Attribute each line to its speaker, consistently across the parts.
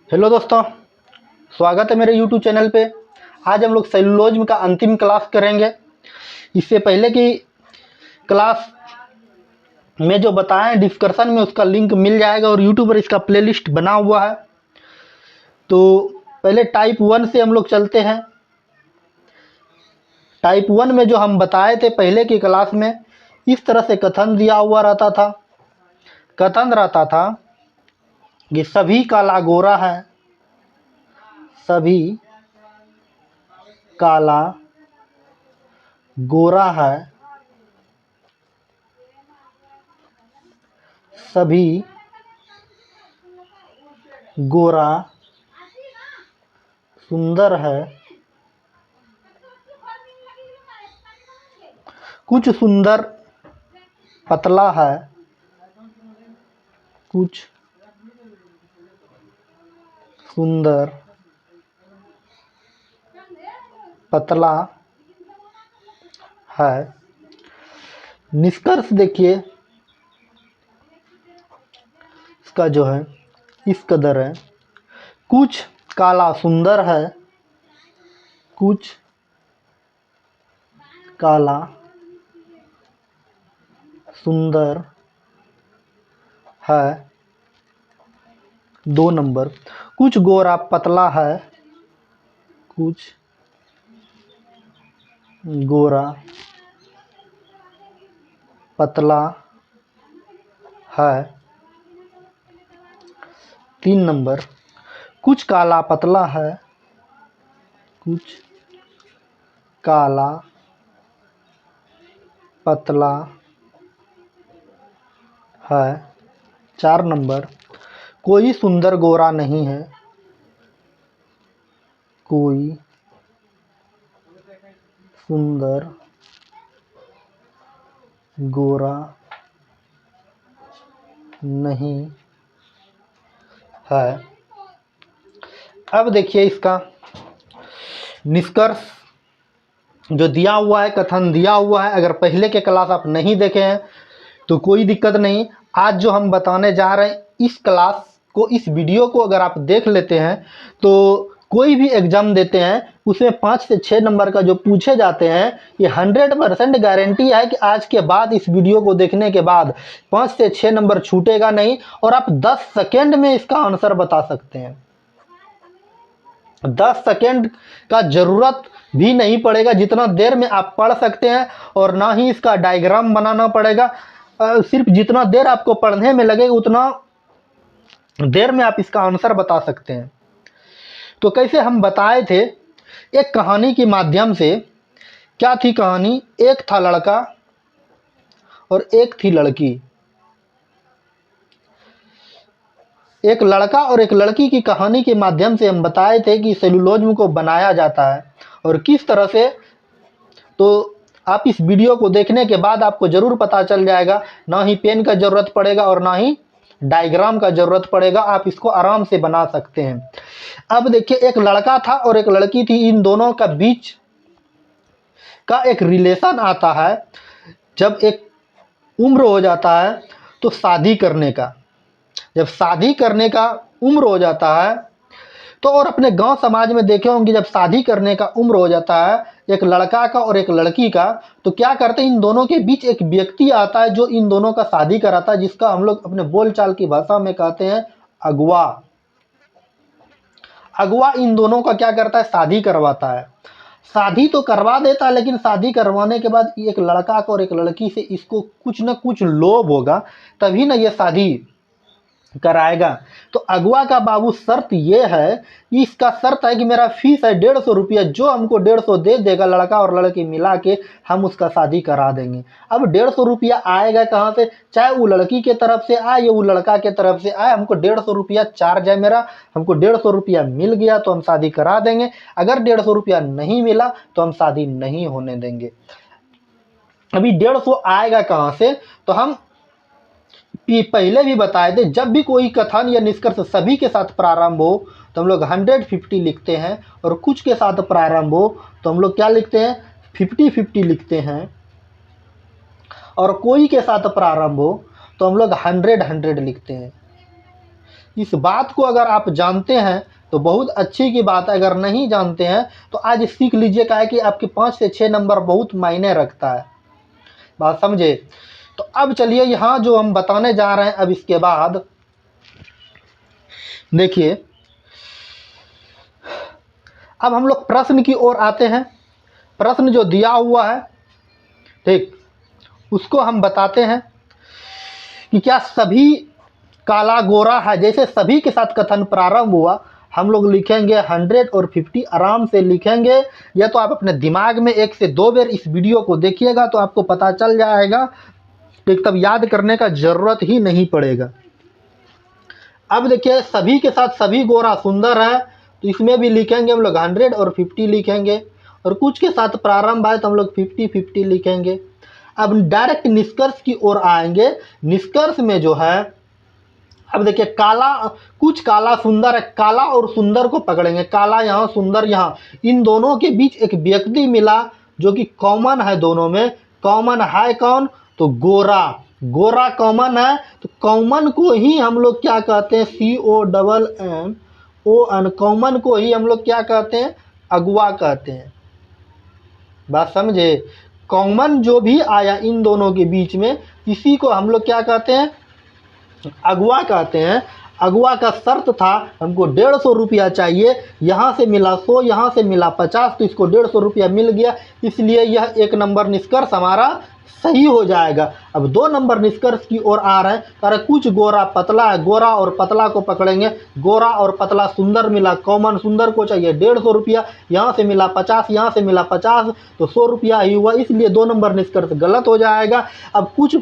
Speaker 1: Hello दोस्तों, स्वागत है मेरे यूट्यूब चैनल पे। आज हम लोग सेलुलोज का अंतिम क्लास करेंगे। इससे पहले की क्लास में जो बताया डिस्कशन में उसका लिंक मिल जाएगा और यूट्यूब पर इसका प्लेलिस्ट बना हुआ है। तो पहले टाइप 1 से हम लोग चलते हैं। टाइप 1 में जो हम बताए थे पहले की क्लास में, इस तरह से कथन दिया हुआ रहता था। कथन रहता था कि सभी काला गोरा है, सभी काला गोरा है, सभी गोरा सुंदर है, कुछ सुंदर पतला है, कुछ सुंदर पतला है। निष्कर्ष देखिए इसका जो है इस कदर है। कुछ काला सुंदर है, कुछ काला सुंदर है। 2 नंबर, कुछ गोरा पतला है, कुछ गोरा पतला है। 3 नंबर, कुछ काला पतला है, कुछ काला पतला है। 4 नंबर, कोई सुंदर गोरा नहीं है, कोई सुंदर गोरा नहीं है। अब देखिए इसका निष्कर्ष जो दिया हुआ है, कथन दिया हुआ है। अगर पहले के क्लास आप नहीं देखे हैं तो कोई दिक्कत नहीं। आज जो हम बताने जा रहे हैं इस क्लास को, इस वीडियो को अगर आप देख लेते हैं तो कोई भी एग्ज़ाम देते हैं उसमें 5 से 6 नंबर का जो पूछे जाते हैं, ये 100% गारंटी है कि आज के बाद इस वीडियो को देखने के बाद 5 से 6 नंबर छूटेगा नहीं और आप 10 सेकेंड में इसका आंसर बता सकते हैं। 10 सेकेंड का ज़रूरत भी नहीं पड़ेगा, जितना देर में आप पढ़ सकते हैं। और ना ही इसका डायग्राम बनाना पड़ेगा। सिर्फ जितना देर आपको पढ़ने में लगेगा उतना देर में आप इसका आंसर बता सकते हैं। तो कैसे हम बताए थे, एक कहानी के माध्यम से। क्या थी कहानी? एक था लड़का और एक थी लड़की। एक लड़का और एक लड़की की कहानी के माध्यम से हम बताए थे कि सेलुलोज को बनाया जाता है और किस तरह से। तो आप इस वीडियो को देखने के बाद आपको ज़रूर पता चल जाएगा। ना ही पेन का ज़रूरत पड़ेगा और ना ही डायग्राम का ज़रूरत पड़ेगा, आप इसको आराम से बना सकते हैं। अब देखिए, एक लड़का था और एक लड़की थी। इन दोनों का बीच का एक रिलेशन आता है जब एक उम्र हो जाता है तो शादी करने का। जब शादी करने का उम्र हो जाता है तो, और अपने गांव समाज में देखे होंगे, जब शादी करने का उम्र हो जाता है एक लड़का का और एक लड़की का, तो क्या करते हैं, इन दोनों के बीच एक व्यक्ति आता है जो इन दोनों का शादी कराता है, जिसका हम लोग अपने बोलचाल की भाषा में कहते हैं अगवा। अगवा इन दोनों का क्या करता है? शादी करवाता है। शादी तो करवा देता है, लेकिन शादी करवाने के बाद एक लड़का को और एक लड़की से इसको कुछ न कुछ लोभ होगा, तभी ना ये शादी कराएगा। तो अगवा का बाबू शर्त ये है, इसका शर्त है कि मेरा फीस है 150 रुपया, जो हमको 150 दे देगा लड़का और लड़की मिला के, हम उसका शादी करा देंगे। अब 150 रुपया आएगा कहाँ से? चाहे वो लड़की के तरफ से आए या वो लड़का के तरफ से आए, हमको 150 रुपया चार्ज है मेरा। हमको 150 रुपया मिल गया तो हम शादी करा देंगे। अगर 150 रुपया नहीं मिला तो हम शादी नहीं होने देंगे। अभी 150 आएगा कहाँ से? तो हम पहले भी बताए थे, जब भी कोई कथन या निष्कर्ष सभी के साथ प्रारंभ हो तो हम लोग 150 लिखते हैं, और कुछ के साथ प्रारंभ हो तो हम लोग क्या लिखते हैं? 50-50 लिखते हैं, और कोई के साथ प्रारंभ हो तो हम लोग 100-100 लिखते हैं। इस बात को अगर आप जानते हैं तो बहुत अच्छी की बात है, अगर नहीं जानते हैं तो आज सीख लीजिए। क्या है कि आपके 5 से 6 नंबर बहुत मायने रखता है, बात समझे। तो अब चलिए यहाँ जो हम बताने जा रहे हैं अब इसके बाद देखिए, अब हम लोग प्रश्न की ओर आते हैं। प्रश्न जो दिया हुआ है, ठीक, उसको हम बताते हैं कि क्या सभी काला गोरा है। जैसे सभी के साथ कथन प्रारंभ हुआ, हम लोग लिखेंगे 100 और 50 आराम से लिखेंगे। या तो आप अपने दिमाग में 1 से 2 बार इस वीडियो को देखिएगा तो आपको पता चल जाएगा, ठीक, तब याद करने का ज़रूरत ही नहीं पड़ेगा। अब देखिए, सभी के साथ सभी गोरा सुंदर है, तो इसमें भी लिखेंगे हम लोग 100 और 50 लिखेंगे। और कुछ के साथ प्रारंभ है तो हम लोग 50-50 लिखेंगे। अब डायरेक्ट निष्कर्ष की ओर आएंगे। निष्कर्ष में जो है, अब देखिए, काला, कुछ काला सुंदर है, काला और सुंदर को पकड़ेंगे, काला यहाँ सुंदर यहाँ, इन दोनों के बीच एक व्यक्ति मिला जो कि कॉमन है, दोनों में कॉमन है कौन, तो गोरा। गोरा कॉमन है, तो कॉमन को ही हम लोग क्या कहते हैं, COMMON, कॉमन को ही हम लोग क्या कहते हैं, अगुआ कहते हैं। बात समझे। कॉमन जो भी आया इन दोनों के बीच में, इसी को हम लोग क्या कहते हैं, अगुआ कहते हैं। अगुआ का शर्त था हमको 150 रुपया चाहिए, यहाँ से मिला 100, यहाँ से मिला 50, तो इसको 150 रुपया मिल गया, इसलिए यह 1 नंबर निष्कर्ष हमारा सही हो जाएगा। अब 2 नंबर निष्कर्ष की ओर आ रहे हैं। अरे कुछ गोरा पतला है, गोरा और पतला को पकड़ेंगे, गोरा और पतला सुंदर मिला, कॉमन सुंदर को चाहिए 150 रुपया, यहाँ से मिला 50, यहाँ से मिला 50, तो 100 रुपया ही हुआ, इसलिए 2 नंबर निष्कर्ष गलत हो जाएगा। अब कुछ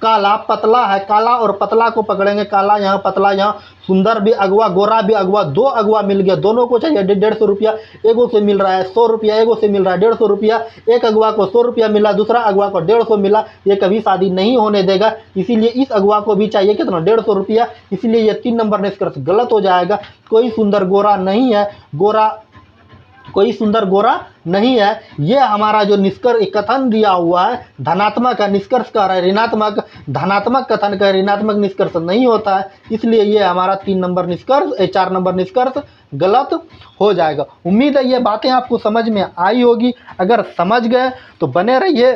Speaker 1: काला पतला है, काला और पतला को पकड़ेंगे, काला यहाँ पतला यहाँ, सुंदर भी अगवा गोरा भी अगवा, 2 अगवा मिल गया, दोनों को चाहिए 150 रुपया, एगो से मिल रहा है 100 रुपया, एगो से मिल रहा है 150 रुपया, एक अगवा को 100 रुपया मिला, दूसरा अगवा को 150 मिला, ये कभी शादी नहीं होने देगा, इसीलिए इस अगवा को भी चाहिए कितना, 150 रुपया, इसलिए ये 3 नंबर निष्कर्ष गलत हो जाएगा। कोई सुंदर गोरा नहीं है, कोई सुंदर गोरा नहीं है। ये हमारा जो निष्कर्ष कथन दिया हुआ है धनात्मक है, निष्कर्ष का है ऋणात्मक, धनात्मक कथन का ऋणात्मक निष्कर्ष नहीं होता है, इसलिए ये हमारा 3 नंबर निष्कर्ष 4 नंबर निष्कर्ष गलत हो जाएगा। उम्मीद है ये बातें आपको समझ में आई होगी। अगर समझ गए तो बने रहिए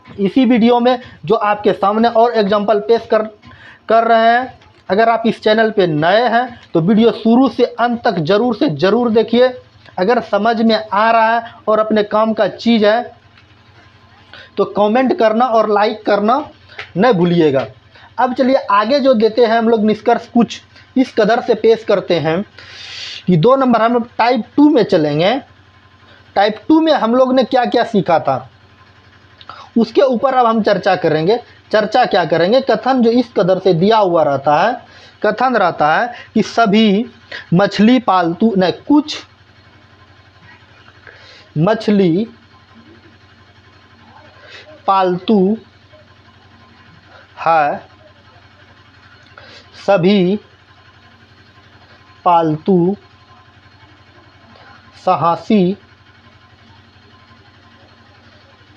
Speaker 1: इसी वीडियो में जो आपके सामने और एग्जाम्पल पेश कर रहे हैं। अगर आप इस चैनल पे नए हैं तो वीडियो शुरू से अंत तक ज़रूर देखिए। अगर समझ में आ रहा है और अपने काम का चीज़ है तो कमेंट करना और लाइक करना न भूलिएगा। अब चलिए आगे जो देते हैं हम लोग निष्कर्ष कुछ इस कदर से पेश करते हैं कि 2 नंबर हम लोग टाइप 2 में चलेंगे। टाइप 2 में हम लोग ने क्या क्या सीखा था उसके ऊपर अब हम चर्चा करेंगे। चर्चा क्या करेंगे, कथन जो इस कदर से दिया हुआ रहता है, कथन रहता है कि सभी मछली पालतू न कुछ मछली पालतू है, सभी पालतू साहसी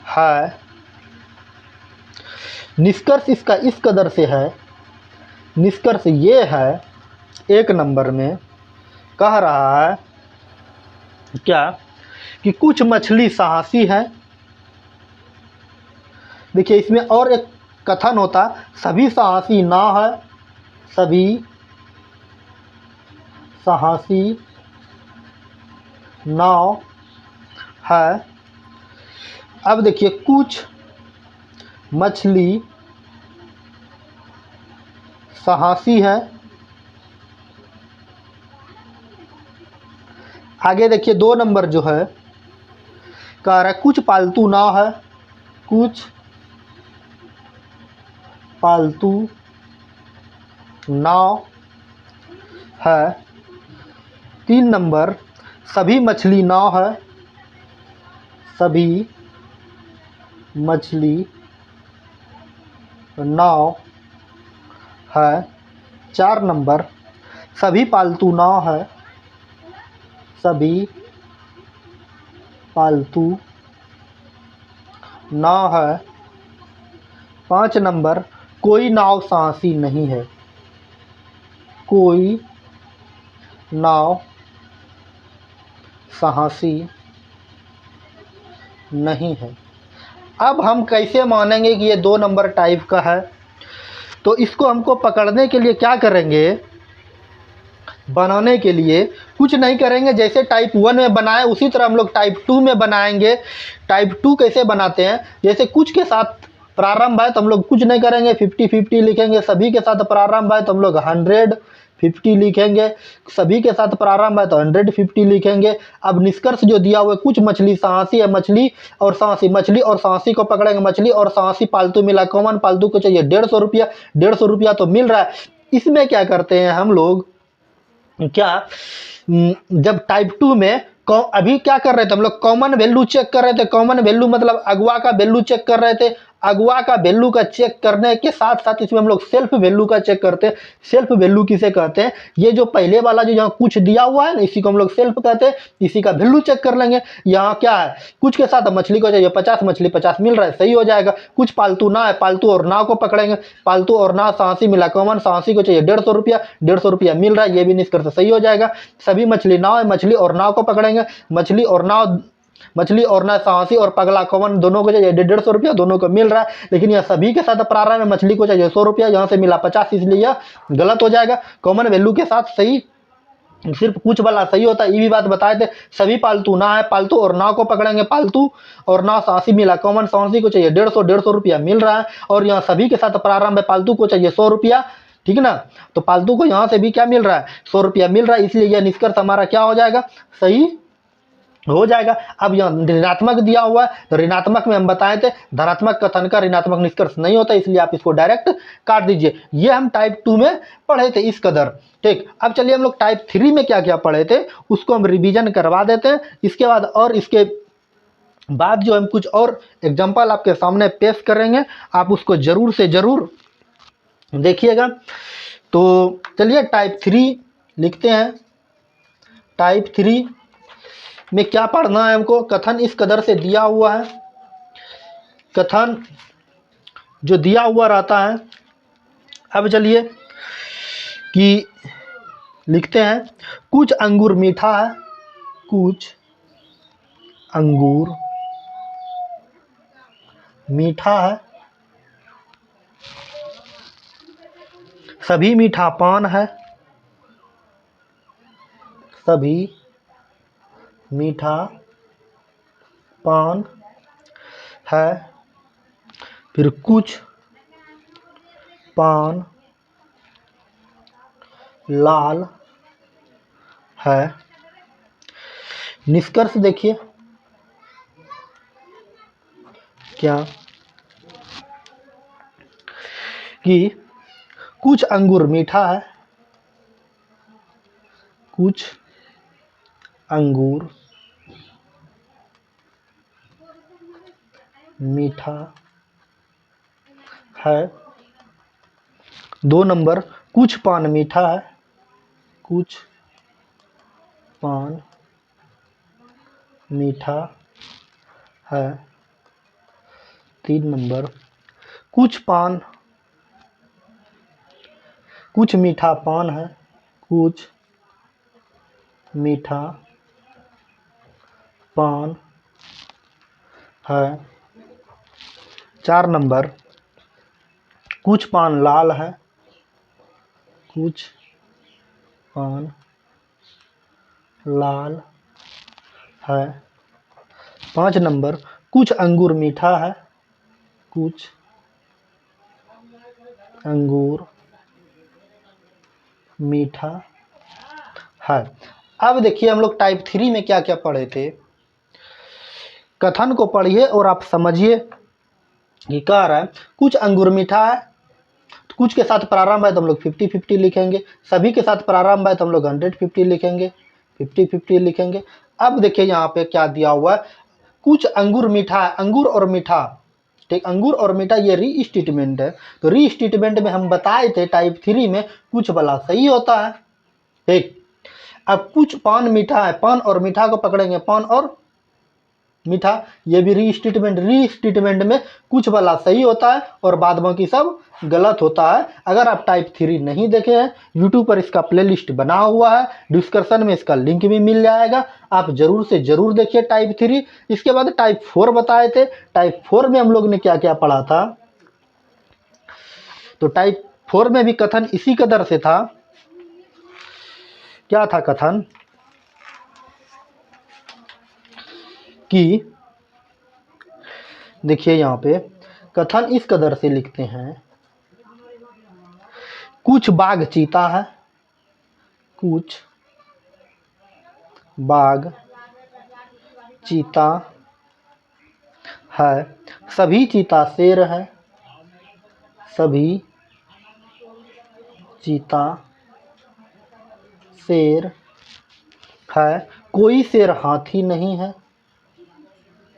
Speaker 1: है। निष्कर्ष इसका इस कदर से है, निष्कर्ष ये है 1 नंबर में कह रहा है क्या कि कुछ मछली साहसी है। देखिए इसमें और एक कथन होता, सभी साहसी ना है, सभी साहसी नाव है। अब देखिए कुछ मछली साहसी है। आगे देखिए 2 नंबर जो है कह रहा है कुछ पालतू नाव है, कुछ पालतू नाव है। 3 नंबर सभी मछली नाव है, सभी मछली नाव है। 4 नंबर सभी पालतू नाव है, सभी पालतू नाव है। 5 नंबर कोई नाव साहसी नहीं है, कोई नाव साहसी नहीं है। अब हम कैसे मानेंगे कि ये 2 नंबर टाइप का है? तो इसको हमको पकड़ने के लिए क्या करेंगे, बनाने के लिए कुछ नहीं करेंगे, जैसे टाइप 1 में बनाए उसी तरह हम लोग टाइप 2 में बनाएंगे। टाइप 2 कैसे बनाते हैं, जैसे कुछ के साथ प्रारंभ है तो हम लोग कुछ नहीं करेंगे, 50-50 लिखेंगे। सभी के साथ प्रारंभ है तो हम लोग 100-50 लिखेंगे। सभी के साथ प्रारंभ है तो 150 लिखेंगे। अब निष्कर्ष जो दिया हुआ है, कुछ मछली साहसी है, मछली और साहसी को पकड़ेंगे। मछली और साहसी पालतू मिला, कॉमन पालतू को चाहिए 150 रुपया। 150 रुपया तो मिल रहा है। इसमें क्या करते हैं हम लोग, क्या जब टाइप 2 में अभी क्या कर रहे थे हम लोग, कॉमन वैल्यू चेक कर रहे थे। कॉमन वैल्यू मतलब अगवा का वैल्यू चेक कर रहे थे। अगवा का वैल्यू का चेक करने के साथ साथ इसमें हम लोग सेल्फ वैल्यू का चेक करते हैं। सेल्फ वैल्यू किसे कहते हैं, ये जो पहले वाला जो यहाँ कुछ दिया हुआ है ना, इसी को हम लोग सेल्फ कहते हैं। इसी का वैल्यू चेक कर लेंगे। यहाँ क्या है, कुछ के साथ मछली को चाहिए 50, मछली 50 मिल रहा है, सही हो जाएगा। कुछ पालतू ना है, पालतू और नाव को पकड़ेंगे। पालतू और नाव साहसी मिला, कॉमन साहसी को चाहिए 150 रुपया। 150 रुपया मिल रहा है, ये भी निष्कर्ष सही हो जाएगा। सभी मछली नाव है, मछली और नाव को पकड़ेंगे। मछली और नाव साहसी और पगला कॉमन दोनों को चाहिए 150 रुपया, दोनों को मिल रहा है। लेकिन यह सभी के साथ प्रारंभ में मछली को चाहिए 100 रुपया, यहाँ से मिला 50, इसलिए यह गलत हो जाएगा। कॉमन वैल्यू के साथ सही सिर्फ कुछ वाला सही होता है। ये भी बात बताए थे। सभी पालतू ना है, पालतू और नाव को पकड़ेंगे। पालतू और नाव साहसी मिला, कॉमन साहसी को चाहिए 150 रुपया मिल रहा है। और यहाँ सभी के साथ प्रारंभ है, पालतू को चाहिए 100 रुपया, ठीक है ना। तो पालतू को यहाँ से भी क्या मिल रहा है, 100 रुपया मिल रहा है, इसलिए यह निष्कर्ष हमारा क्या हो जाएगा, सही हो जाएगा। अब यहाँ ऋणात्मक दिया हुआ है, तो ऋणात्मक में हम बताए थे धनात्मक कथन का ऋणात्मक निष्कर्ष नहीं होता, इसलिए आप इसको डायरेक्ट काट दीजिए। ये हम टाइप 2 में पढ़े थे इस कदर, ठीक। अब चलिए हम लोग टाइप 3 में क्या क्या पढ़े थे उसको हम रिवीजन करवा देते हैं। इसके बाद और इसके बाद जो हम कुछ और एग्जाम्पल आपके सामने पेश करेंगे, आप उसको जरूर से जरूर देखिएगा। तो चलिए टाइप 3 लिखते हैं। टाइप 3 में क्या पढ़ना है हमको, कथन इस कदर से दिया हुआ है। कथन जो दिया हुआ रहता है, अब चलिए कि लिखते हैं, कुछ अंगूर मीठा है, कुछ अंगूर मीठा है, सभी मीठा पान है, सभी मीठा पान है। फिर कुछ पान लाल है। निष्कर्ष देखिए क्या, कि कुछ अंगूर मीठा है, कुछ अंगूर मीठा है। 2 नंबर, कुछ पान मीठा है, कुछ पान मीठा है। 3 नंबर, कुछ मीठा पान है, कुछ मीठा पान है। 4 नंबर, कुछ पान लाल है, कुछ पान लाल है। 5 नंबर, कुछ अंगूर मीठा है, कुछ अंगूर मीठा है। अब देखिए हम लोग टाइप 3 में क्या क्या पढ़े थे। कथन को पढ़िए और आप समझिए कि कह रहा है कुछ अंगूर मीठा है, तो कुछ के साथ प्रारंभ है तो हम लोग 50-50 लिखेंगे। सभी के साथ प्रारंभ है तो हम लोग 150 लिखेंगे, 50-50 लिखेंगे। अब देखिए यहाँ पे क्या दिया हुआ है, कुछ अंगूर मीठा है, अंगूर और मीठा, ठीक। अंगूर और मीठा ये री स्टेटमेंट है। तो री स्टेटमेंट में हम बताए थे टाइप 3 में कुछ वाला सही होता है, ठीक। अब कुछ पान मीठा है, पान और मीठा को पकड़ेंगे, पान और मीठा, ये भी रीस्टेटमेंट में कुछ वाला सही होता है और बाद बाकी सब गलत होता है। अगर आप टाइप 3 नहीं देखे हैं, यूट्यूब पर इसका प्लेलिस्ट बना हुआ है, डिस्क्रिप्शन में इसका लिंक भी मिल जाएगा, आप जरूर से जरूर देखिए टाइप 3। इसके बाद टाइप 4 बताए थे। टाइप 4 में हम लोग ने क्या क्या पढ़ा था, तो टाइप 4 में भी कथन इसी कदर से था। क्या था कथन कि देखिए यहाँ पे कथन इस कदर से लिखते हैं, कुछ बाघ चीता है, कुछ बाघ चीता है, सभी चीता शेर है, सभी चीता शेर है, कोई शेर हाथी नहीं है,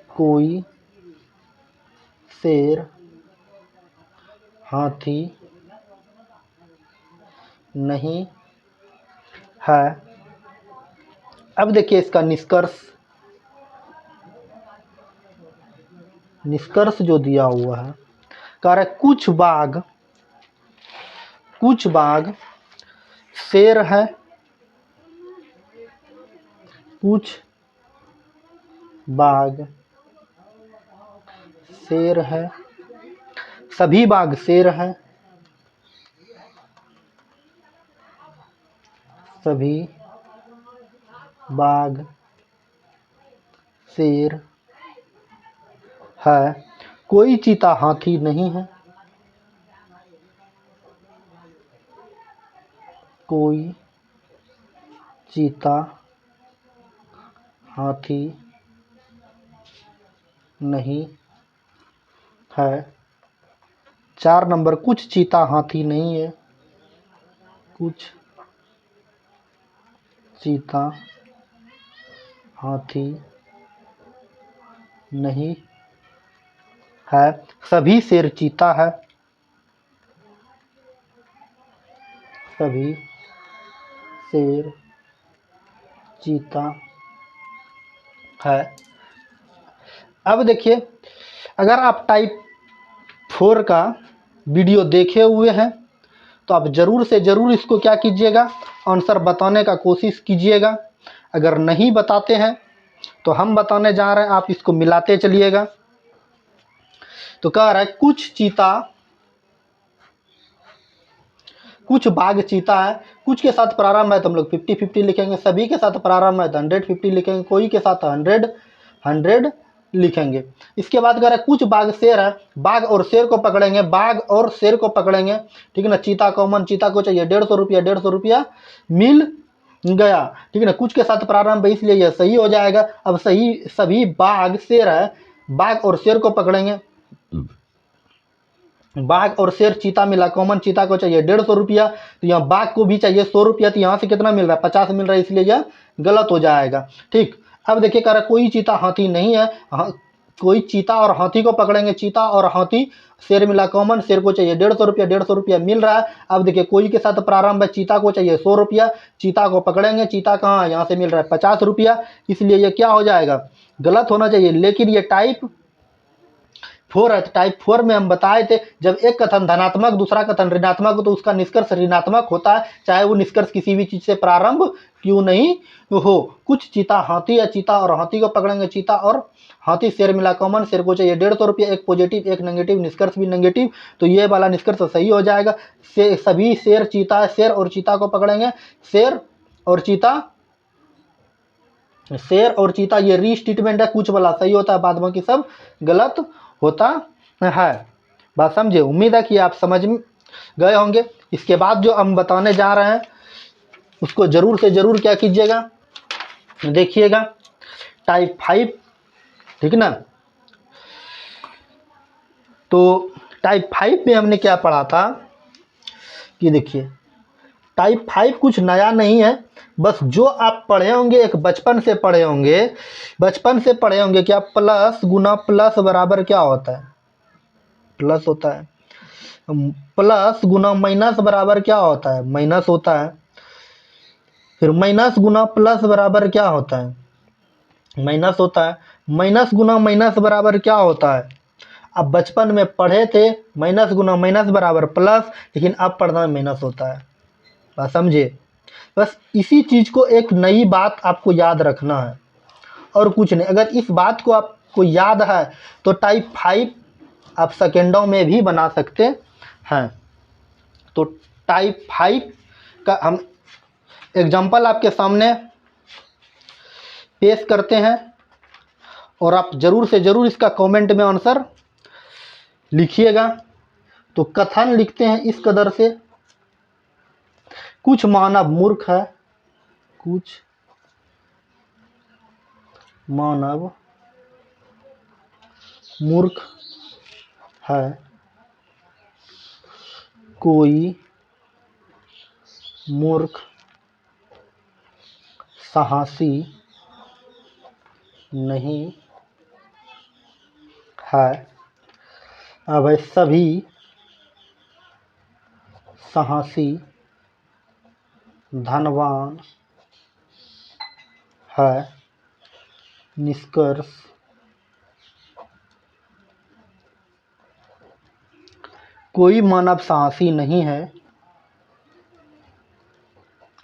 Speaker 1: कोई शेर हाथी नहीं है। अब देखिए इसका निष्कर्ष जो दिया हुआ है, कह रहा है कुछ बाघ शेर है, कुछ बाघ शेर है, सभी बाघ शेर है, सभी बाघ शेर है, कोई चीता हाथी नहीं है, कोई चीता हाथी नहीं है। 4 नंबर, कुछ चीता हाथी नहीं है, कुछ चीता हाथी नहीं है, सभी शेर चीता है, सभी शेर चीता है। अब देखिए, अगर आप टाइप 4 का वीडियो देखे हुए हैं तो आप ज़रूर से ज़रूर इसको क्या कीजिएगा, आंसर बताने का कोशिश कीजिएगा। अगर नहीं बताते हैं तो हम बताने जा रहे हैं, आप इसको मिलाते चलिएगा। तो कह रहा है कुछ बाघ चीता है, कुछ के साथ प्रारंभ है तो हम लोग 50-50 लिखेंगे, सभी के साथ प्रारंभ है तो 100-50 लिखेंगे, कोई के साथ 100-100 लिखेंगे। इसके बाद कह रहा है कुछ बाघ शेर है, बाघ और शेर को पकड़ेंगे, बाघ और शेर को पकड़ेंगे, ठीक है ना। चीता कॉमन, चीता को चाहिए 150 रुपया, 150 रुपया मिल गया, ठीक है ना। कुछ के साथ प्रारंभ है इसलिए यह सही हो जाएगा। अब सभी बाघ शेर है, बाघ और शेर को पकड़ेंगे, बाघ और शेर चीता मिला, कॉमन चीता को चाहिए 150 रुपया, तो यहाँ बाघ को भी चाहिए 100 रुपया, तो यहाँ से कितना मिल रहा है, 50 मिल रहा है, इसलिए यह गलत हो जाएगा। ठीक, अब देखिए कह रहा है कोई चीता हाथी नहीं है, कोई चीता और हाथी को पकड़ेंगे, चीता और हाथी, शेर मिला कॉमन, शेर को चाहिए 150 रुपया, 150 रुपया मिल रहा है। अब देखिए कोई के साथ प्रारंभ है, चीता को चाहिए 100 रुपया, चीता को पकड़ेंगे, चीता कहाँ, यहाँ से मिल रहा है 50 रुपया, इसलिए ये क्या हो जाएगा, गलत होना चाहिए। लेकिन ये टाइप 4 है, टाइप 4 में हम बताए थे जब एक कथन धनात्मक दूसरा कथन ऋणात्मक हो तो उसका निष्कर्ष ऋणात्मक होता है, चाहे वो निष्कर्ष किसी भी चीज से प्रारंभ क्यों नहीं हो। कुछ चीता हाथी या चीता और हाथी को पकड़ेंगे, चीता और हाथी, शेर मिला कॉमन, शेर को चाहिए 150 रुपया, एक पॉजिटिव एक नेगेटिव, निष्कर्ष भी नेगेटिव, तो ये वाला निष्कर्ष सही हो जाएगा। सभी शेर चीता, शेर और चीता को पकड़ेंगे, शेर और चीता ये रीस्टेटमेंट है, कुछ वाला सही होता है, बाद बाकी सब गलत होता है। बात समझे, उम्मीद है कि आप समझ गए होंगे। इसके बाद जो हम बताने जा रहे हैं उसको जरूर से जरूर क्या कीजिएगा, देखिएगा। टाइप 5, ठीक ना। तो टाइप 5 में हमने क्या पढ़ा था कि देखिए टाइप 5 कुछ नया नहीं है, बस जो आप पढ़े होंगे, एक बचपन से पढ़े होंगे क्या, प्लस गुना प्लस बराबर क्या होता है, प्लस होता है, प्लस गुना माइनस बराबर क्या होता है, माइनस होता है, फिर माइनस गुना प्लस बराबर क्या होता है, माइनस होता है। माइनस गुना माइनस बराबर क्या होता है? अब बचपन में पढ़े थे माइनस गुना माइनस बराबर प्लस, लेकिन अब पढ़ना में माइनस होता है। बात समझे? बस इसी चीज़ को एक नई बात आपको याद रखना है और कुछ नहीं। अगर इस बात को आपको याद है तो टाइप 5 आप सेकेंडों में भी बना सकते हैं। तो टाइप 5 का हम एग्जाम्पल आपके सामने पेश करते हैं और आप ज़रूर से ज़रूर इसका कमेंट में आंसर लिखिएगा। तो कथन लिखते हैं इस कदर से, कुछ मानव मूर्ख है, कुछ मानव मूर्ख है, कोई मूर्ख साहसी नहीं है। अब सभी साहसी धनवान है। निष्कर्ष कोई मानव साहसी नहीं है,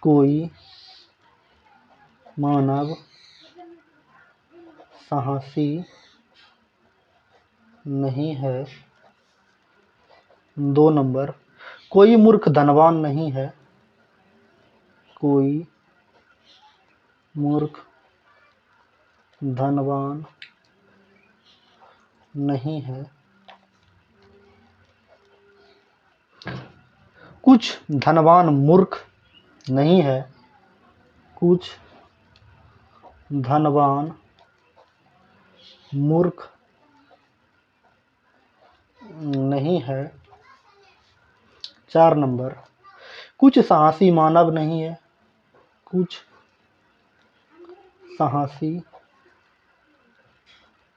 Speaker 1: कोई मानव साहसी नहीं है। 2 नंबर, कोई मूर्ख धनवान नहीं है, कोई मूर्ख धनवान नहीं है। कुछ धनवान मूर्ख नहीं है, कुछ धनवान मूर्ख नहीं है। 4 नंबर, कुछ साहसी मानव नहीं है, कुछ साहसी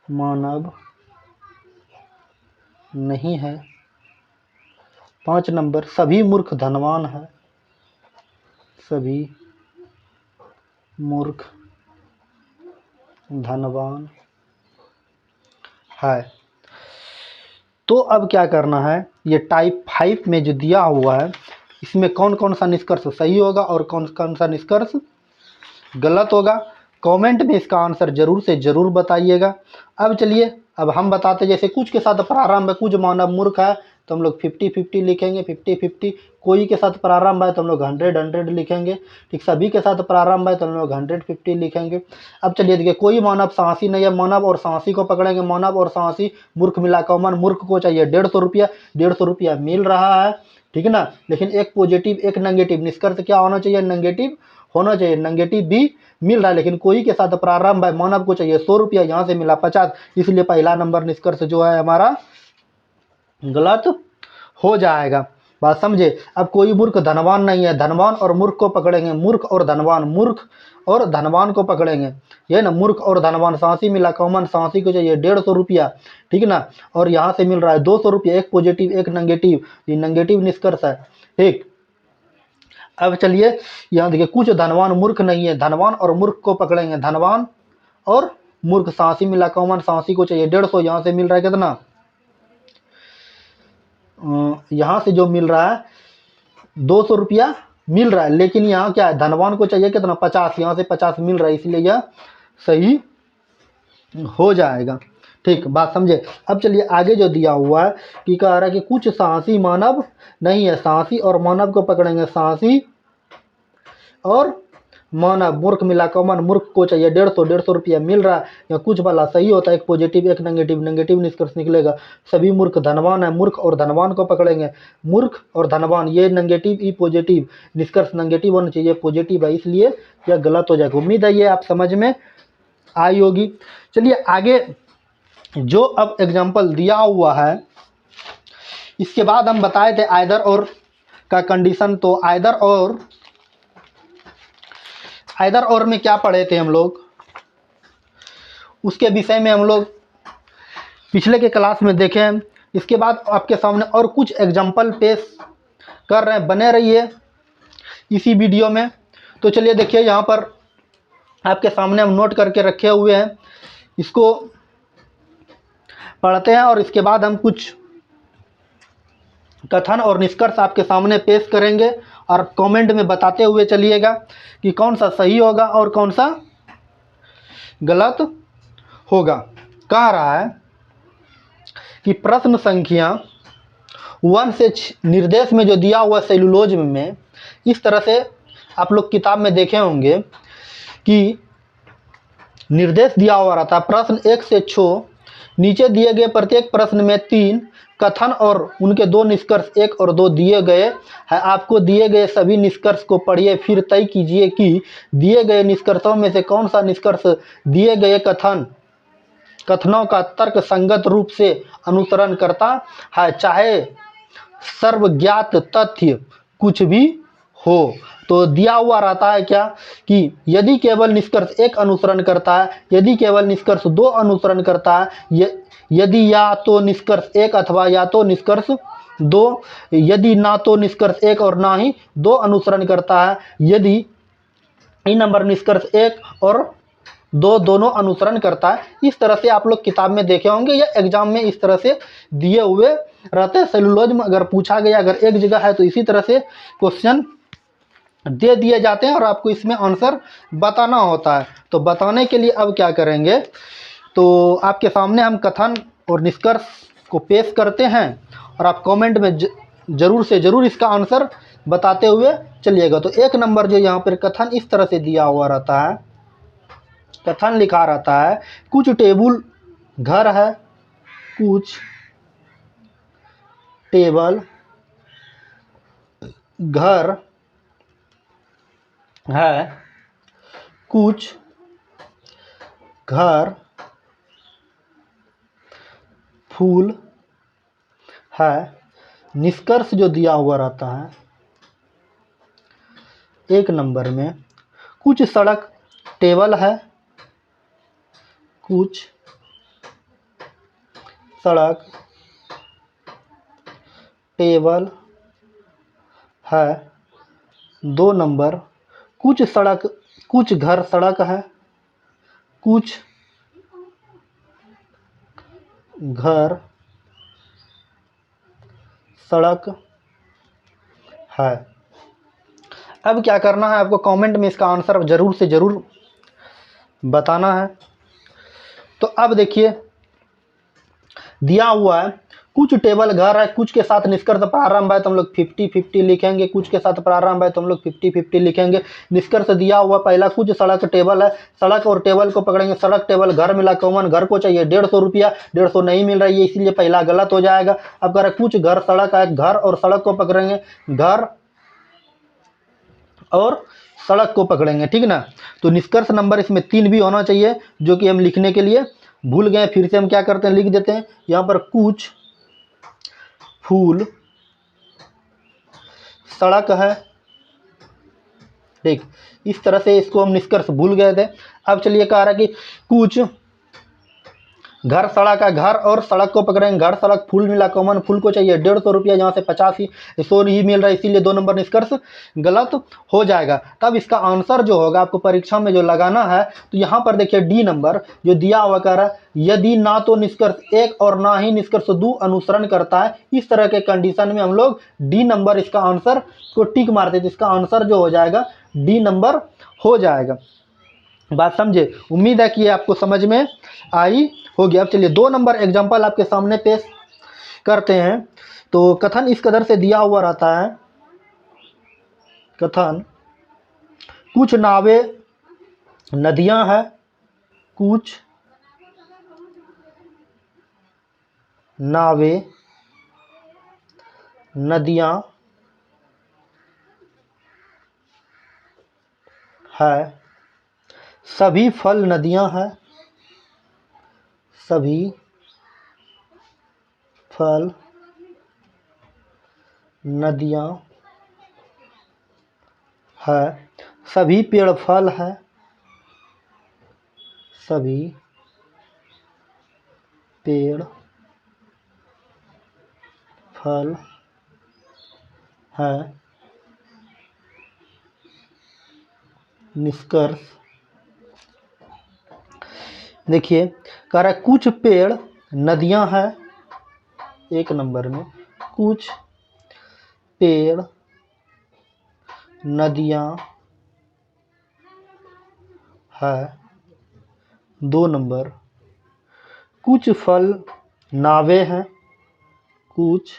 Speaker 1: मानव नहीं है। 5 नंबर, सभी मूर्ख धनवान है, सभी मूर्ख धनवान है। तो अब क्या करना है, ये टाइप 5 में जो दिया हुआ है इसमें कौन कौन सा निष्कर्ष सही होगा और कौन कौन सा निष्कर्ष गलत होगा, कमेंट में इसका आंसर जरूर से ज़रूर बताइएगा। अब चलिए अब हम बताते, जैसे कुछ के साथ प्रारंभ है, कुछ मानव मूर्ख है तो हम लोग 50-50 लिखेंगे, 50-50। कोई के साथ प्रारंभ है तो हम लोग 100-100 लिखेंगे। ठीक, सभी के साथ प्रारंभ है तो हम लोग 150 लिखेंगे। अब चलिए देखिए, कोई मानव साहसी नहीं है, मानव और साहसी को पकड़ेंगे, मानव और साहसी मूर्ख मिला कॉमन, मूर्ख को चाहिए 150 रुपया, 150 रुपया मिल रहा है, ठीक है ना। लेकिन एक पॉजिटिव एक नेगेटिव, निष्कर्ष क्या होना चाहिए, नेगेटिव होना चाहिए, नेगेटिव भी मिल रहा है। लेकिन कोई के साथ प्रारंभ है, मानव को चाहिए 100 रुपया, यहाँ से मिला 50, इसलिए पहला नंबर निष्कर्ष जो है हमारा गलत हो जाएगा। बात समझे? अब कोई मूर्ख धनवान नहीं है, धनवान और मूर्ख को पकड़ेंगे, मूर्ख और धनवान, मूर्ख और धनवान को पकड़ेंगे, ये ना, मूर्ख और धनवान, साहसी मिला कॉमन, साहसी को चाहिए 150 रुपया, ठीक ना, और यहाँ से मिल रहा है 200 रुपया, एक पॉजिटिव एक नेगेटिव, ये नेगेटिव निष्कर्ष है, ठीक। अब चलिए यहाँ देखिए, कुछ धनवान मूर्ख नहीं है, धनवान और मूर्ख को पकड़ेंगे, धनवान और मूर्ख, साहसी मिला कॉमन, साहसी को चाहिए 150, यहाँ से मिल रहा है कितना, यहाँ से जो मिल रहा है 200 रुपया मिल रहा है। लेकिन यहाँ क्या है, धनवान को चाहिए कितना, 50, यहाँ से 50 मिल रहा है, इसलिए यह सही हो जाएगा। ठीक, बात समझे? अब चलिए आगे जो दिया हुआ है कि कह रहा है कि कुछ साहसी मानव नहीं है, साहसी और मानव को पकड़ेंगे, साहसी और मानव, मूर्ख मिला कॉमन, मूर्ख को चाहिए 150 रुपया मिल रहा है, या कुछ वाला सही होता है, एक पॉजिटिव एक नेगेटिव, नेगेटिव निष्कर्ष निकलेगा। सभी मूर्ख धनवान है, मूर्ख और धनवान को पकड़ेंगे, मूर्ख और धनवान, ये नेगेटिव ई पॉजिटिव, निष्कर्ष नेगेटिव होना चाहिए, पॉजिटिव है, इसलिए यह गलत हो जाएगा। उम्मीद है ये आप समझ में आई होगी। चलिए आगे जो अब एग्जाम्पल दिया हुआ है, इसके बाद हम बताए थे आइदर और का कंडीशन। तो आइदर और में क्या पढ़े थे हम लोग, उसके विषय में हम लोग पिछले के क्लास में देखें। इसके बाद आपके सामने और कुछ एग्जाम्पल पेश कर रहे हैं, बने रहिए इसी वीडियो में। तो चलिए देखिए, यहाँ पर आपके सामने हम नोट करके रखे हुए हैं। इसको पढ़ते हैं और इसके बाद हम कुछ कथन और निष्कर्ष आपके सामने पेश करेंगे और कमेंट में बताते हुए चलिएगा कि कौन सा सही होगा और कौन सा गलत होगा। कह रहा है कि प्रश्न संख्या 1 से 6 निर्देश में जो दिया हुआ सेलुलोज में इस तरह से आप लोग किताब में देखे होंगे कि निर्देश दिया हुआ रहता है। प्रश्न 1 से 6 नीचे दिए गए प्रत्येक प्रश्न में 3 कथन और उनके 2 निष्कर्ष 1 और 2 दिए गए हैं। आपको दिए गए सभी निष्कर्ष को पढ़िए, फिर तय कीजिए कि दिए गए निष्कर्षों में से कौन सा निष्कर्ष दिए गए कथनों का तर्क संगत रूप से अनुसरण करता है, चाहे सर्वज्ञात तथ्य कुछ भी हो। तो दिया हुआ रहता है क्या कि यदि केवल निष्कर्ष 1 अनुसरण करता है, यदि केवल निष्कर्ष 2 अनुसरण करता है, यदि या तो निष्कर्ष 1 अथवा या तो निष्कर्ष 2, यदि ना तो निष्कर्ष 1 और ना ही 2 अनुसरण करता है, यदि इन नंबर निष्कर्ष 1 और 2 दोनों अनुसरण करता है। इस तरह से आप लोग किताब में देखे होंगे या एग्जाम में इस तरह से दिए हुए रहते हैं। सेलुलोज में अगर पूछा गया, अगर एक जगह है तो इसी तरह से क्वेश्चन दे दिए जाते हैं और आपको इसमें आंसर बताना होता है। तो बताने के लिए अब क्या करेंगे, तो आपके सामने हम कथन और निष्कर्ष को पेश करते हैं और आप कमेंट में ज़रूर से ज़रूर इसका आंसर बताते हुए चलिएगा। तो 1 नंबर जो यहाँ पर कथन इस तरह से दिया हुआ रहता है, कथन लिखा रहता है कुछ टेबल घर है, कुछ टेबल घर है, कुछ घर फूल है। निष्कर्ष जो दिया हुआ रहता है 1 नंबर में, कुछ सड़क टेबल है, कुछ सड़क टेबल है। 2 नंबर, कुछ घर सड़क है, कुछ घर सड़क है। अब क्या करना है आपको, कमेंट में इसका आंसर ज़रूर से ज़रूर बताना है। तो अब देखिए दिया हुआ है कुछ टेबल घर है, कुछ के साथ निष्कर्ष प्रारंभ है तो हम लोग 50-50 लिखेंगे, कुछ के साथ प्रारंभ है तो हम लोग 50-50 लिखेंगे। निष्कर्ष दिया हुआ पहला कुछ सड़क टेबल है, सड़क और टेबल को पकड़ेंगे, सड़क टेबल घर मिला कॉमन, घर को चाहिए 150 रुपया, 150 नहीं मिल रही है इसलिए पहला गलत हो जाएगा। अब कह रहे कुछ घर सड़क है, घर और सड़क को पकड़ेंगे, घर और सड़क को पकड़ेंगे, ठीक ना। तो निष्कर्ष नंबर इसमें 3 भी होना चाहिए जो कि हम लिखने के लिए भूल गए। फिर से हम क्या करते हैं, लिख देते हैं यहाँ पर कुछ फूल सड़क है, ठीक। इस तरह से इसको हम निष्कर्ष भूल गए थे। अब चलिए कह रहा है कि कुछ घर सड़क है, घर और सड़क को पकड़ेंगे, घर सड़क फूल मिला कॉमन, फूल को चाहिए 150 रुपया, यहाँ से 50 ही 100 ही मिल रहा है इसीलिए 2 नंबर निष्कर्ष गलत हो जाएगा। तब इसका आंसर जो होगा आपको परीक्षा में जो लगाना है, तो यहाँ पर देखिए डी नंबर जो दिया हुआ कह रहा है यदि ना तो निष्कर्ष 1 और ना ही निष्कर्ष 2 अनुसरण करता है, इस तरह के कंडीशन में हम लोग डी नंबर इसका आंसर को टिक मारते थे। इसका आंसर जो हो जाएगा डी नंबर हो जाएगा। बात समझे, उम्मीद है कि आपको समझ में आई होगी। अब चलिए 2 नंबर एग्जाम्पल आपके सामने पेश करते हैं। तो कथन इस कदर से दिया हुआ रहता है, कथन कुछ नावें नदियां हैं, कुछ नावें नदियां है, सभी फल नदियां हैं, सभी फल नदियां है, सभी पेड़ फल है, सभी पेड़ फल है। देखिए कह रहा है कुछ पेड़ नदियां हैं, एक नंबर में कुछ पेड़ नदियां है, 2 नंबर कुछ फल नावे हैं, कुछ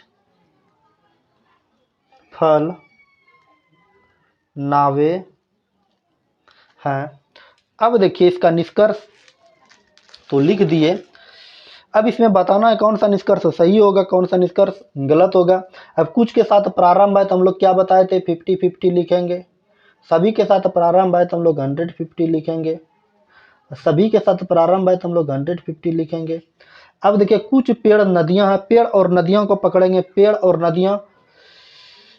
Speaker 1: फल नावे हैं। अब देखिए इसका निष्कर्ष तो लिख दिए, अब इसमें बताना है कौन सा निष्कर्ष सही होगा, कौन सा निष्कर्ष गलत होगा। अब कुछ के साथ प्रारंभ है तो हम लोग क्या बताए थे, 50-50 लिखेंगे। सभी के साथ प्रारंभ है तो हम लोग 100-50 लिखेंगे। सभी के साथ प्रारंभ है तो हम लोग 100-50 लिखेंगे। अब देखिए कुछ पेड़ नदियां हैं, पेड़ और नदियों को पकड़ेंगे, पेड़ और नदियां,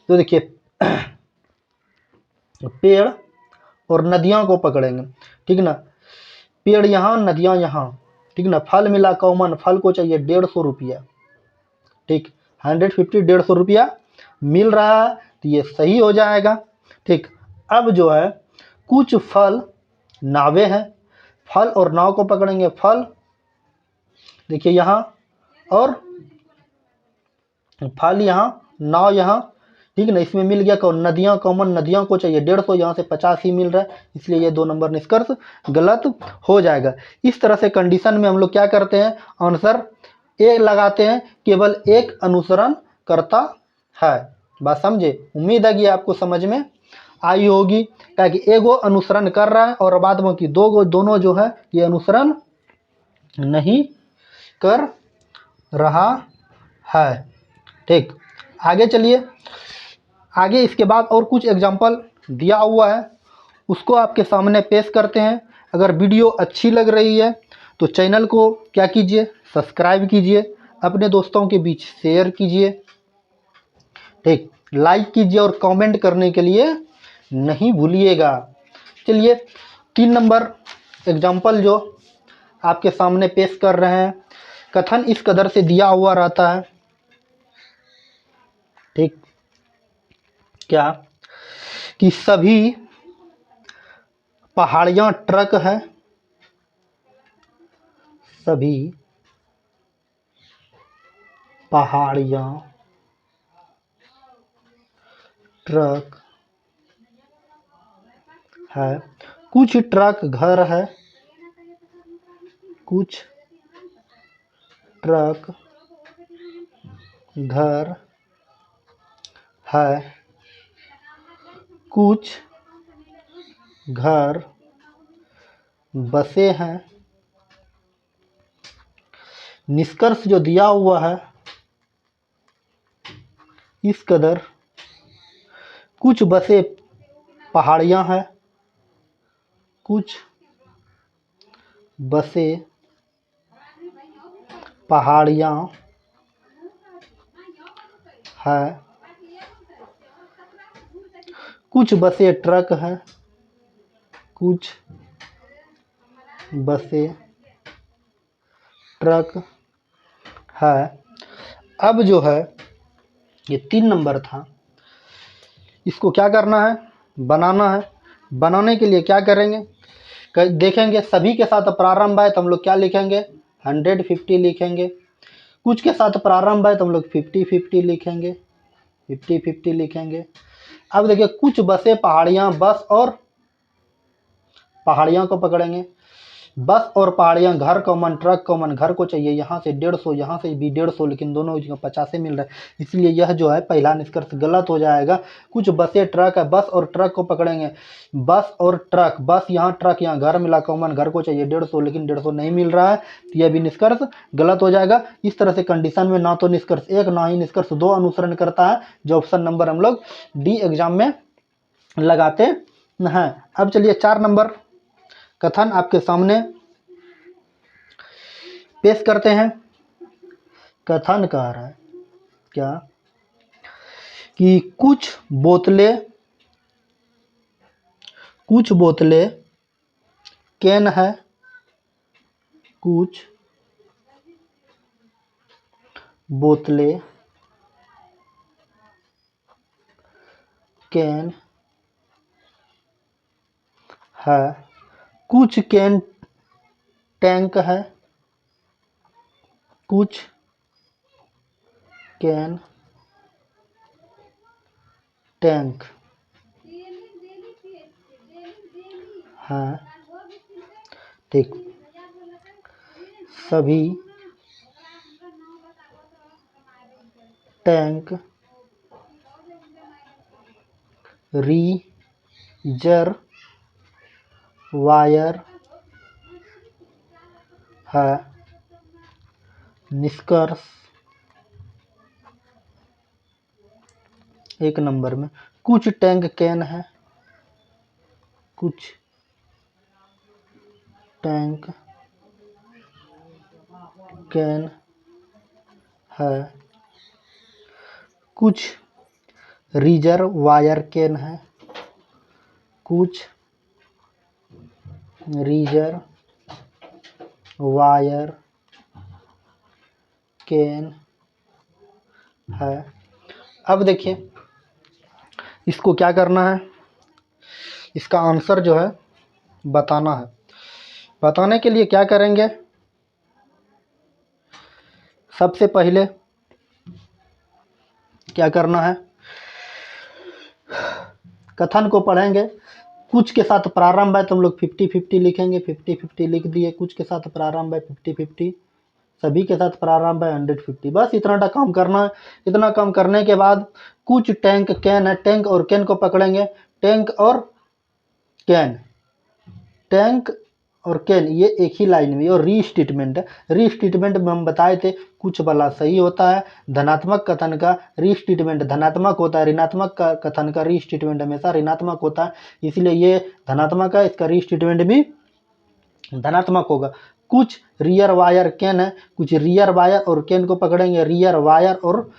Speaker 1: तो देखिए पेड़ और नदियों को पकड़ेंगे, ठीक ना। पेड़ यहाँ नदियां यहाँ, ठीक ना। फल मिला कॉमन, फल को चाहिए 150 रुपया, ठीक। 150 150 रुपया मिल रहा है तो ये सही हो जाएगा, ठीक। अब जो है कुछ फल नावे हैं, फल और नाव को पकड़ेंगे, फल देखिए यहाँ और फल यहाँ, नाव यहाँ, ठीक ना। इसमें मिल गया कौन, नदियाँ कॉमन, नदियों को चाहिए 150, यहाँ से 50 ही मिल रहा है, इसलिए ये 2 नंबर निष्कर्ष गलत हो जाएगा। इस तरह से कंडीशन में हम लोग क्या करते हैं, आंसर ए लगाते हैं, केवल एक अनुसरण करता है। बात समझे, उम्मीद है कि आपको समझ में आई होगी, ताकि एगो अनुसरण कर रहा है और बाद में कि दोनों जो है ये अनुसरण नहीं कर रहा है, ठीक। आगे चलिए, आगे इसके बाद और कुछ एग्जाम्पल दिया हुआ है, उसको आपके सामने पेश करते हैं। अगर वीडियो अच्छी लग रही है तो चैनल को क्या कीजिए, सब्सक्राइब कीजिए, अपने दोस्तों के बीच शेयर कीजिए, ठीक। लाइक कीजिए और कमेंट करने के लिए नहीं भूलिएगा। चलिए 3 नंबर एग्जाम्पल जो आपके सामने पेश कर रहे हैं, कथन इस कदर से दिया हुआ रहता है, ठीक। क्या कि सभी पहाड़ियाँ ट्रक है, सभी पहाड़ियाँ ट्रक है, कुछ ट्रक घर है, कुछ ट्रक घर है, कुछ घर बसे हैं। निष्कर्ष जो दिया हुआ है इस कदर, कुछ बसे पहाड़ियाँ हैं, कुछ बसे पहाड़ियाँ है, कुछ बसे ट्रक है, कुछ बसे ट्रक है। अब जो है ये 3 नंबर था, इसको क्या करना है, बनाना है। बनाने के लिए क्या करेंगे, देखेंगे सभी के साथ प्रारंभ है तो हम लोग क्या लिखेंगे, 150 लिखेंगे। कुछ के साथ प्रारंभ है तो हम लोग 50-50 लिखेंगे, 50-50 लिखेंगे। अब देखिए कुछ बसें पहाड़ियाँ, बस और पहाड़ियाँ को पकड़ेंगे, बस और पहाड़ियाँ, घर कॉमन, ट्रक कॉमन, घर को चाहिए यहाँ से 150, यहाँ से भी 150, लेकिन दोनों 50 मिल रहा है, इसलिए यह जो है पहला निष्कर्ष गलत हो जाएगा। कुछ बसें ट्रक है, बस और ट्रक को पकड़ेंगे, बस और ट्रक, बस यहाँ ट्रक यहाँ, घर मिला कॉमन, घर को चाहिए 150, लेकिन 150 नहीं मिल रहा है, तो यह भी निष्कर्ष गलत हो जाएगा। इस तरह से कंडीशन में ना तो निष्कर्ष 1 ना ही निष्कर्ष 2 अनुसरण करता है, जो ऑप्शन नंबर हम लोग डी एग्जाम में लगाते हैं। अब चलिए 4 नंबर कथन आपके सामने पेश करते हैं। कथन कह रहा है क्या कि कुछ बोतलें कैन है, कुछ बोतलें कैन है, कुछ कैन टैंक है, कुछ कैन टैंक है, ठीक, सभी टैंक रिजर्वायर है। निष्कर्ष 1 नंबर में कुछ टैंक कैन है, कुछ टैंक कैन है, कुछ रिजर्वायर कैन है, कुछ रिजर्वायर कैन है। अब देखिए इसको क्या करना है, इसका आंसर जो है बताना है। बताने के लिए क्या करेंगे, सबसे पहले क्या करना है, कथन को पढ़ेंगे। कुछ के साथ प्रारंभ है तो हम लोग 50-50 लिखेंगे, 50-50 लिख दिए। कुछ के साथ प्रारंभ है 50-50, सभी के साथ प्रारंभ है 150। बस इतना काम करना है। इतना काम करने के बाद कुछ टैंक कैन है, टैंक और कैन को पकड़ेंगे। टैंक और कैन, टैंक और कैन ये एक ही लाइन में, और री स्टेटमेंट है। री स्टेटमेंट में हम बताए थे कुछ वाला सही होता है, धनात्मक कथन का री स्टेटमेंट धनात्मक होता है, ऋणात्मक का कथन का री स्टेटमेंट हमेशा ऋणात्मक होता है, इसलिए ये धनात्मक है, इसका री स्टेटमेंट भी धनात्मक होगा। कुछ रियर वायर कैन है, कुछ रियर वायर और कैन को पकड़ेंगे, रियर वायर और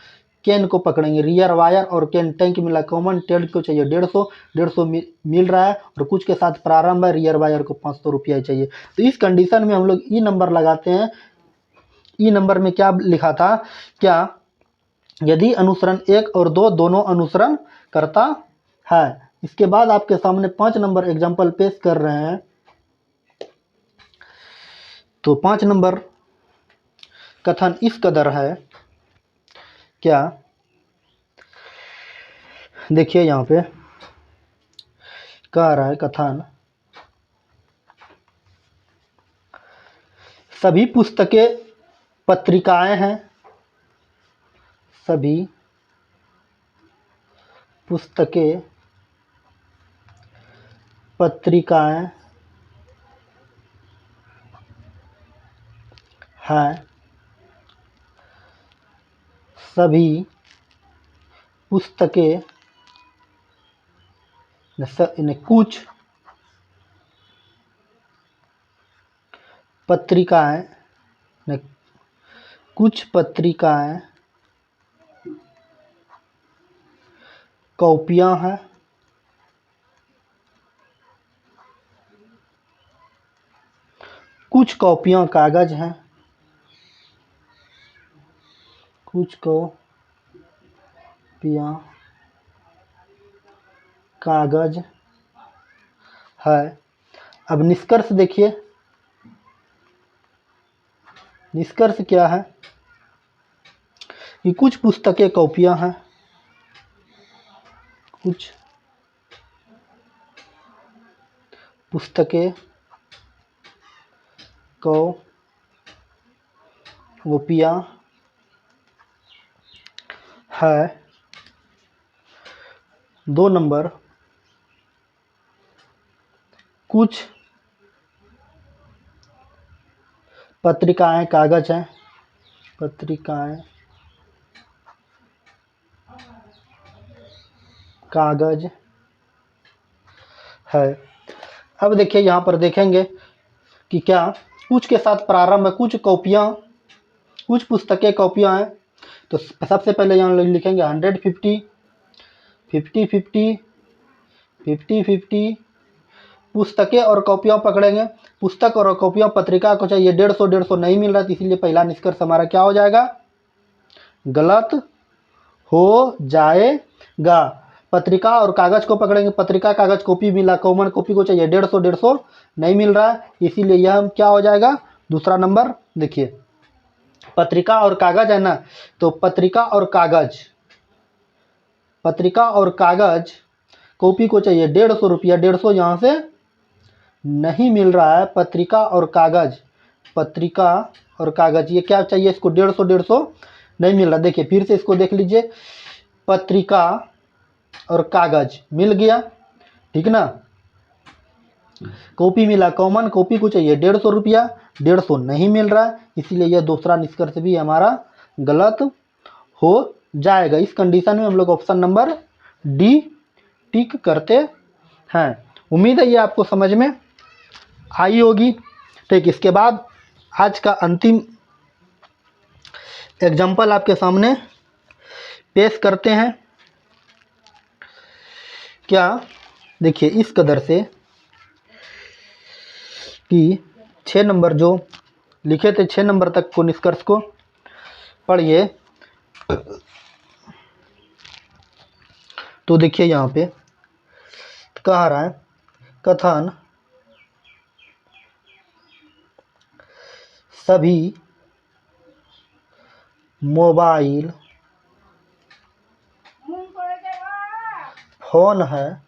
Speaker 1: कैन को पकड़ेंगे। रियर वायर और कैन टैंक मिला कॉमन, टैंक को चाहिए 150 मिल रहा है, और कुछ के साथ प्रारंभ है, रियर वायर को 500 रुपया चाहिए। तो इस कंडीशन में हम लोग ई नंबर लगाते हैं। ई नंबर में क्या लिखा था, क्या यदि अनुसरण 1 और 2 दोनों अनुसरण करता है। इसके बाद आपके सामने 5 नंबर एग्जाम्पल पेश कर रहे हैं। तो 5 नंबर कथन इस कदर है, क्या देखिए यहाँ पे कह रहा है कथन, सभी पुस्तकें पत्रिकाएं हैं, सभी पुस्तकें पत्रिकाएं हैं, सभी पुस्तकें कुछ पत्रिकाएं, कुछ पत्रिकाएं कॉपियां हैं, कुछ कॉपियां कागज हैं, कुछ कॉपियां कागज है। अब निष्कर्ष देखिए, निष्कर्ष क्या है कि कुछ पुस्तकें कॉपियां हैं, कुछ पुस्तकें कॉपियां है। 2 नंबर, कुछ पत्रिकाएं कागज हैं, पत्रिकाएं कागज है। अब देखिए यहाँ पर देखेंगे कि क्या कुछ के साथ प्रारंभ है, कुछ कॉपियां, कुछ पुस्तकें कॉपियां हैं। तो सबसे पहले यहाँ लिखेंगे 150, 50-50, 50-50, पुस्तकें और कॉपियां पकड़ेंगे। पुस्तक और कॉपियां पत्रिका को चाहिए 150 नहीं मिल रहा, तो इसीलिए पहला निष्कर्ष हमारा क्या हो जाएगा, गलत हो जाएगा। पत्रिका और कागज को पकड़ेंगे, पत्रिका कागज कॉपी मिला कॉमन, कॉपी को चाहिए 150 नहीं मिल रहा है, इसीलिए यह क्या हो जाएगा, दूसरा नंबर देखिए, पत्रिका और कागज है ना, तो पत्रिका और कागज कॉपी को चाहिए 150 रुपया। 150 यहाँ से नहीं मिल रहा है। पत्रिका और कागज ये क्या चाहिए इसको, 150 नहीं मिल रहा। देखिए फिर से इसको देख लीजिए, पत्रिका और कागज मिल गया, ठीक ना। कॉपी मिला कॉमन, कॉपी को चाहिए 150 रुपया, 150 नहीं मिल रहा है, इसीलिए यह दूसरा निष्कर्ष भी हमारा गलत हो जाएगा। इस कंडीशन में हम लोग ऑप्शन नंबर डी टिक करते हैं। उम्मीद है ये आपको समझ में आई होगी। ठीक, इसके बाद आज का अंतिम एग्जाम्पल आपके सामने पेश करते हैं। क्या, देखिए इस कदर से कि 6 नंबर जो लिखे थे, 6 नंबर तक को निष्कर्ष को पढ़िए। तो देखिए यहाँ पे कह रहा है, कथन सभी मोबाइल फोन है,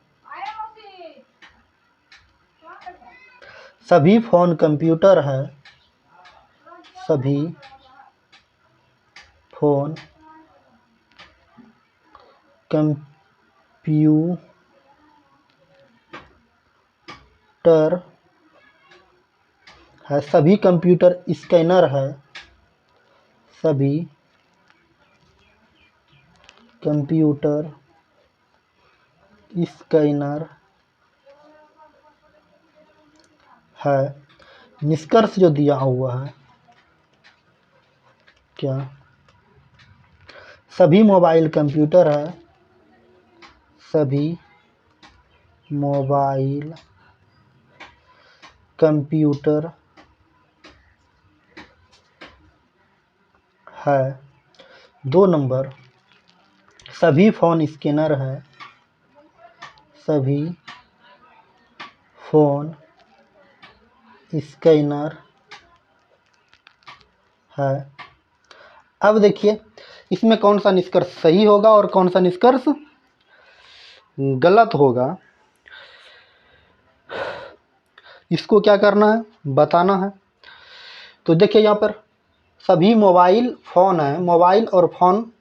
Speaker 1: सभी फोन कंप्यूटर है, सभी फोन कंप्यूटर है, सभी कंप्यूटर स्कैनर है, सभी कंप्यूटर स्कैनर है। निष्कर्ष जो दिया हुआ है, क्या सभी मोबाइल कंप्यूटर है, सभी मोबाइल कंप्यूटर है। 2 नंबर, सभी फोन स्कैनर है, सभी फोन स्कैनर है। अब देखिए इसमें कौन सा निष्कर्ष सही होगा और कौन सा निष्कर्ष गलत होगा, इसको क्या करना है, बताना है। तो देखिए यहाँ पर सभी मोबाइल फ़ोन है, मोबाइल और फ़ोन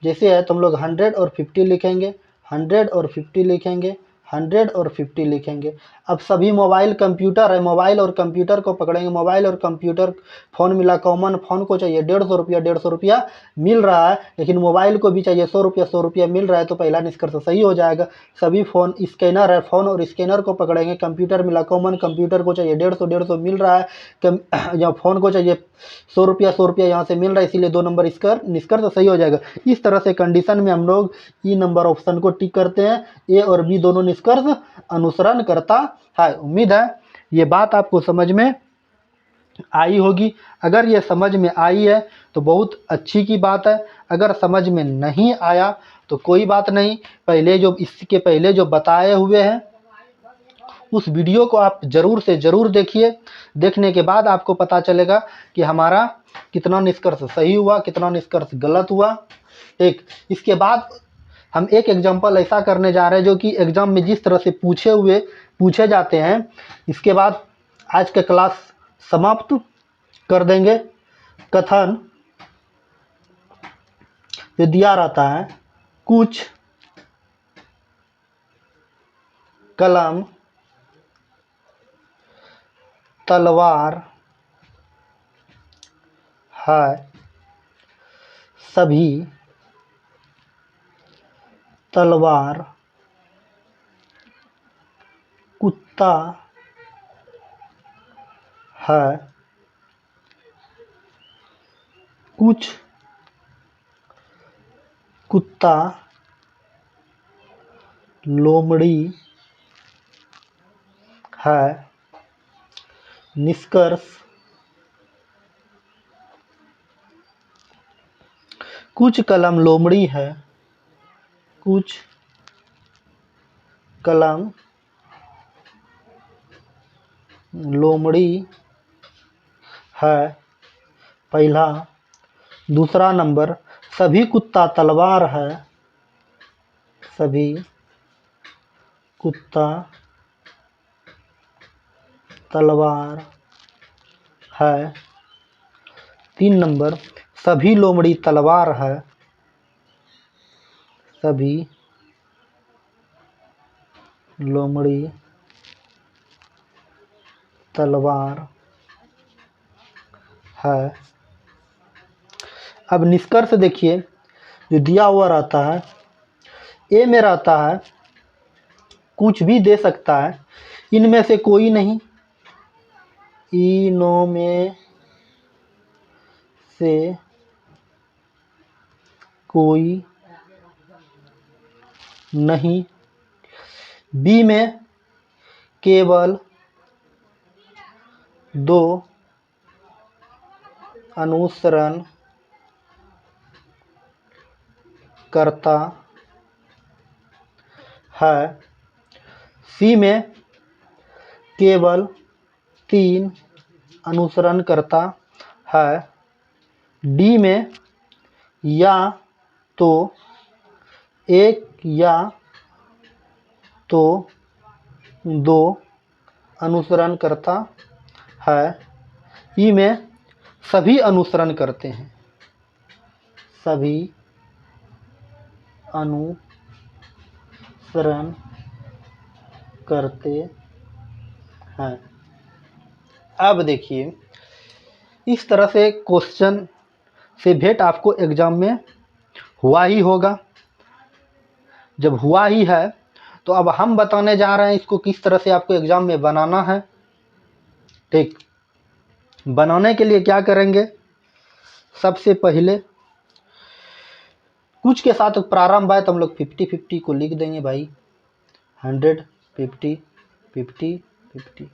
Speaker 1: जैसे है तो हम लोग 100 और 50 लिखेंगे, 100 और 50 लिखेंगे, 100 और 50 लिखेंगे। अब सभी मोबाइल कंप्यूटर है, मोबाइल और कंप्यूटर को पकड़ेंगे, मोबाइल और कंप्यूटर फ़ोन मिला कॉमन, फ़ोन को चाहिए 150 रुपया, 150 रुपया मिल रहा है, लेकिन मोबाइल को भी चाहिए 100 रुपया, 100 रुपया मिल रहा है, तो पहला निष्कर्ष सही हो जाएगा। सभी फ़ोन स्कैनर है, फ़ोन और स्कैनर को पकड़ेंगे, कंप्यूटर मिला कॉमन, कंप्यूटर को चाहिए 150, 150 मिल रहा है, या फ़ोन को चाहिए 100 रुपया, 100 रुपया यहाँ से मिल रहा है, इसीलिए 2 नंबर इसका निष्कर्ष सही हो जाएगा। इस तरह से कंडीशन में हम लोग ई नंबर ऑप्शन को टिक करते हैं। ए और बी दोनों निष्कर्ष अनुसरण करता है। उम्मीद है ये बात आपको समझ में आई होगी। अगर ये समझ में आई है तो बहुत अच्छी की बात है, अगर समझ में नहीं आया तो कोई बात नहीं, पहले जो इसके पहले जो बताए हुए हैं उस वीडियो को आप ज़रूर से ज़रूर देखिए। देखने के बाद आपको पता चलेगा कि हमारा कितना निष्कर्ष सही हुआ, कितना निष्कर्ष गलत हुआ। एक इसके बाद हम एक एग्जाम्पल ऐसा करने जा रहे हैं जो कि एग्ज़ाम में जिस तरह से पूछे जाते हैं, इसके बाद आज का क्लास समाप्त कर देंगे। कथन जो दिया रहता है, कुछ कलम तलवार है, सभी तलवार कुत्ता है, कुछ कुत्ता लोमड़ी है। निष्कर्ष कुछ कलम लोमड़ी है, कुछ कलम लोमड़ी है पहला। दूसरा नंबर, सभी कुत्ता तलवार है, सभी कुत्ता तलवार है। 3 नंबर, सभी लोमड़ी तलवार है, सभी लोमड़ी तलवार है। अब निष्कर्ष देखिए, जो दिया हुआ रहता है, ए में रहता है कुछ भी दे सकता है, इनमें से कोई नहीं, इनों में से कोई नहीं। बी में केवल 2 अनुसरण करता है। सी में केवल 3 अनुसरण करता है। डी में या तो 1 या तो 2 अनुसरण करता है। ई में सभी अनुसरण करते हैं, सभी अनुसरण करते हैं। अब देखिए, इस तरह से क्वेश्चन से भेंट आपको एग्जाम में हुआ ही होगा। जब हुआ ही है तो अब हम बताने जा रहे हैं इसको किस तरह से आपको एग्जाम में बनाना है। ठीक, बनाने के लिए क्या करेंगे, सबसे पहले कुछ के साथ प्रारंभ है तो हम लोग 50-50 को लिख देंगे भाई, 100 50 50 50।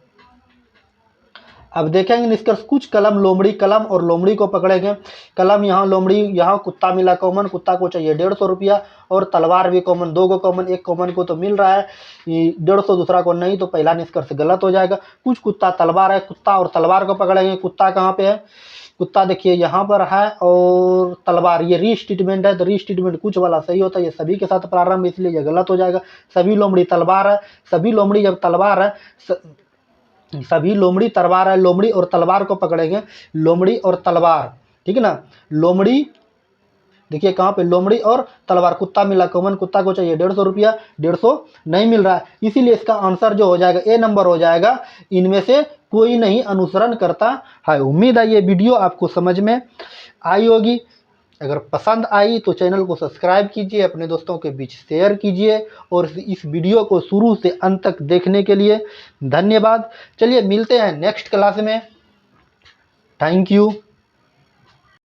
Speaker 1: अब देखेंगे निष्कर्ष, कुछ कलम लोमड़ी, कलम और लोमड़ी को पकड़ेंगे। कलम यहाँ, लोमड़ी यहाँ, कुत्ता मिला कॉमन, कुत्ता को चाहिए 150 रुपया, और तलवार भी कॉमन, 2 को कॉमन, 1 कॉमन को तो मिल रहा है 150, दूसरा को नहीं, तो पहला निष्कर्ष गलत हो जाएगा। कुछ कुत्ता तलवार है, कुत्ता और तलवार को पकड़ेंगे। कुत्ता कहाँ पे है, कुत्ता देखिए यहाँ पर है, और तलवार ये री स्टेटमेंट है, तो री स्टेटमेंट कुछ वाला सही होता है, ये सभी के साथ प्रारंभ, इसलिए ये गलत हो जाएगा। सभी लोमड़ी तलवार है, सभी लोमड़ी जब तलवार है, सभी लोमड़ी तलवार है, लोमड़ी और तलवार को पकड़ेंगे, लोमड़ी और तलवार, ठीक है ना। लोमड़ी देखिए कहाँ पे, लोमड़ी और तलवार, कुत्ता मिला कॉमन, कुत्ता को चाहिए 150 रुपया, 150 नहीं मिल रहा है, इसीलिए इसका आंसर जो हो जाएगा ए नंबर हो जाएगा, इनमें से कोई नहीं अनुसरण करता है। उम्मीद है ये वीडियो आपको समझ में आई होगी। अगर पसंद आई तो चैनल को सब्सक्राइब कीजिए, अपने दोस्तों के बीच शेयर कीजिए, और इस वीडियो को शुरू से अंत तक देखने के लिए धन्यवाद। चलिए मिलते हैं नेक्स्ट क्लास में। Thank you.